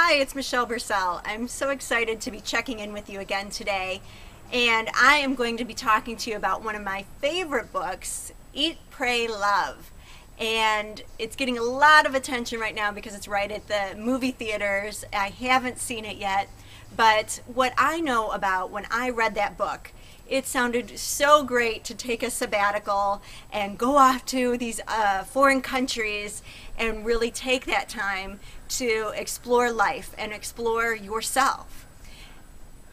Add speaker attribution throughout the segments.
Speaker 1: Hi, it's Michelle Bursell. I'm so excited to be checking in with you again today. And I am going to be talking to you about one of my favorite books, Eat, Pray, Love. And it's getting a lot of attention right now because it's right at the movie theaters. I haven't seen it yet. But what I know about when I read that book, it sounded so great to take a sabbatical and go off to these foreign countries and really take that time to explore life and explore yourself.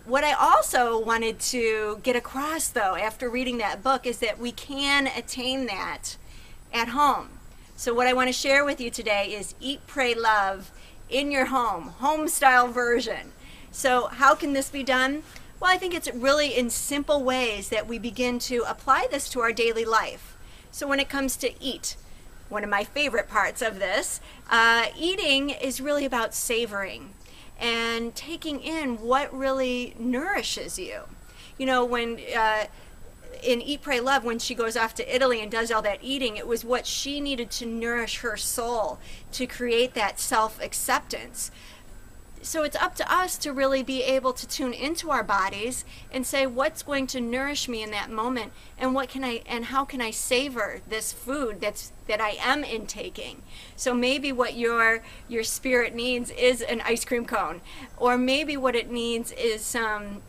Speaker 1: What I also wanted to get across, though, after reading that book, is that we can attain that at home. So, what I want to share with you today is Eat, Pray, Love in your home style version. So, how can this be done? Well, I think it's really in simple ways that we begin to apply this to our daily life. So, when it comes to eat, one of my favorite parts of this, eating is really about savoring and taking in what really nourishes you. You know, when in Eat, Pray, Love, when she goes off to Italy and does all that eating, it was what she needed to nourish her soul to create that self-acceptance. So it's up to us to really be able to tune into our bodies and say what's going to nourish me in that moment, and what can I and how can I savor this food that I am intaking. So maybe what your spirit needs is an ice cream cone, or maybe what it needs is some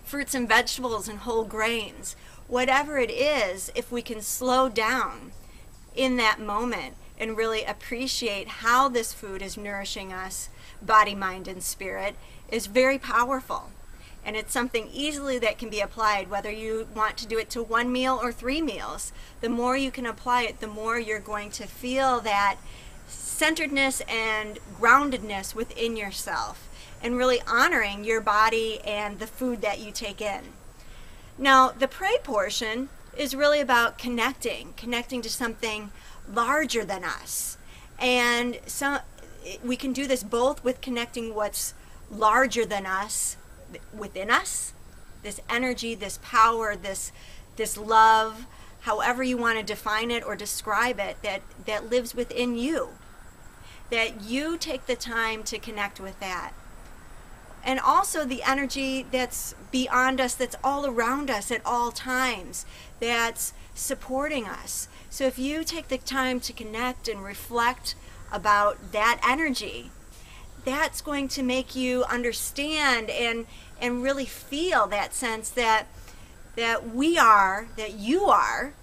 Speaker 1: fruits and vegetables and whole grains. Whatever it is, if we can slow down in that moment and really appreciate how this food is nourishing us, body, mind, and spirit, is very powerful. And it's something easily that can be applied, whether you want to do it to one meal or 3 meals. The more you can apply it, the more you're going to feel that centeredness and groundedness within yourself, and really honoring your body and the food that you take in. Now, the pray portion is really about connecting to something larger than us. And we can do this both with connecting what's larger than us within us, this energy, this power, this love, however you want to define it or describe it, that lives within you, that you take the time to connect with that. And also the energy that's beyond us, that's all around us at all times, that's supporting us. So if you take the time to connect and reflect about that energy, that's going to make you understand and really feel that sense that you are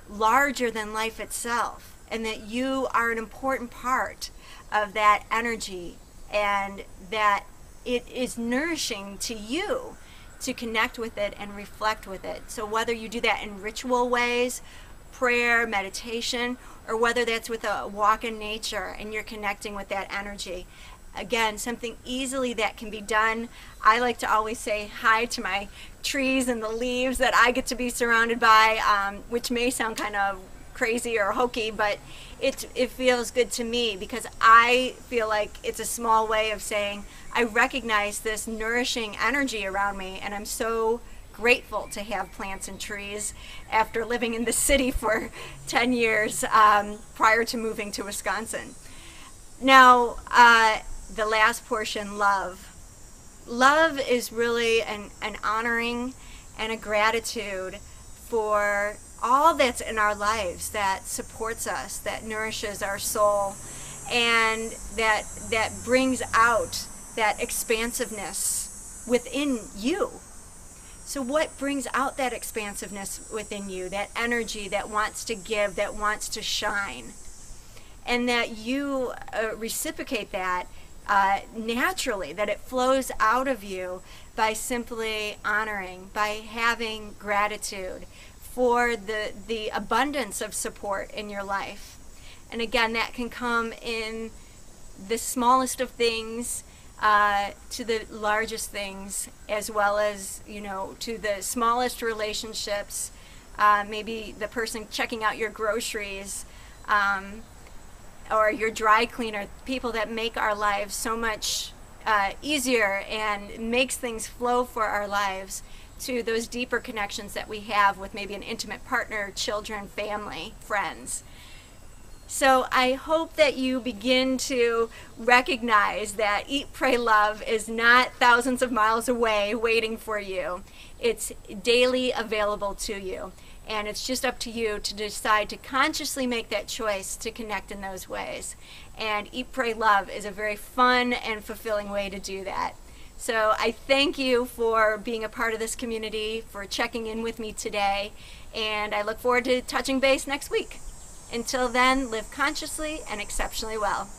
Speaker 1: larger than life itself, and that you are an important part of that energy, and that it is nourishing to you to connect with it and reflect with it. So whether you do that in ritual ways, prayer, meditation, or whether that's with a walk in nature and you're connecting with that energy. Again, something easily that can be done. I like to always say hi to my trees and the leaves that I get to be surrounded by, which may sound kind of crazy or hokey, but it feels good to me, because I feel like it's a small way of saying I recognize this nourishing energy around me, and I'm so grateful to have plants and trees after living in the city for 10 years prior to moving to Wisconsin. Now, the last portion, love. Love is really an honoring and a gratitude for all that's in our lives that supports us, that nourishes our soul, and that brings out that expansiveness within you. So what brings out that expansiveness within you, that energy that wants to give, that wants to shine, and that you reciprocate that naturally, that it flows out of you by simply honoring, by having gratitude for the abundance of support in your life. And again, that can come in the smallest of things to the largest things, as well as, to the smallest relationships, maybe the person checking out your groceries, or your dry cleaner, people that make our lives so much easier and makes things flow for our lives, to those deeper connections that we have with maybe an intimate partner, children, family, friends. So I hope that you begin to recognize that Eat, Pray, Love is not thousands of miles away waiting for you. It's daily available to you. And it's just up to you to decide to consciously make that choice to connect in those ways. And Eat, Pray, Love is a very fun and fulfilling way to do that. So I thank you for being a part of this community, for checking in with me today, and I look forward to touching base next week. Until then, live consciously and exceptionally well.